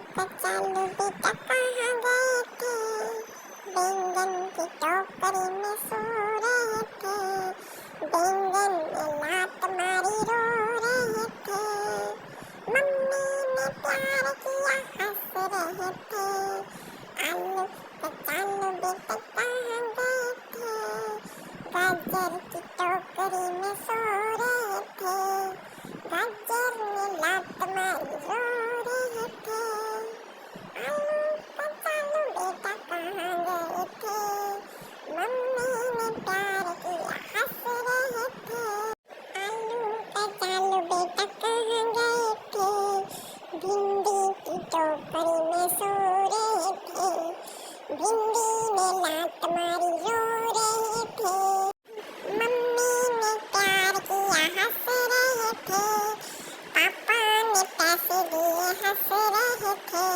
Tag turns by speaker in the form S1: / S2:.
S1: कचालू बेटा कहाँ गए थे? बैंगन की टोकरी में सो रहे थे। बैंगन ने लात मारी रो रहे थे। मम्मी ने प्यार किया हंस रहे थे। आलू कचालू बेटा कहाँ गए थे? गाजर की टोकरी में सो रहे थे। गाजर ने लात मारी रो रहे थे। आलू कचालू बेटा कहाँ गए थे? मम्मी ने प्यार किया हंस रहे थे। आलू कचालू बेटा कहाँ गए थे? भिंडी की टोकरी में सो रहे थे। भिंडी ने लात मारी रो रहे थे। मम्मी ने प्यार किया हंस रहे थे। पापा ने पैसे दिए हंस रहे थे।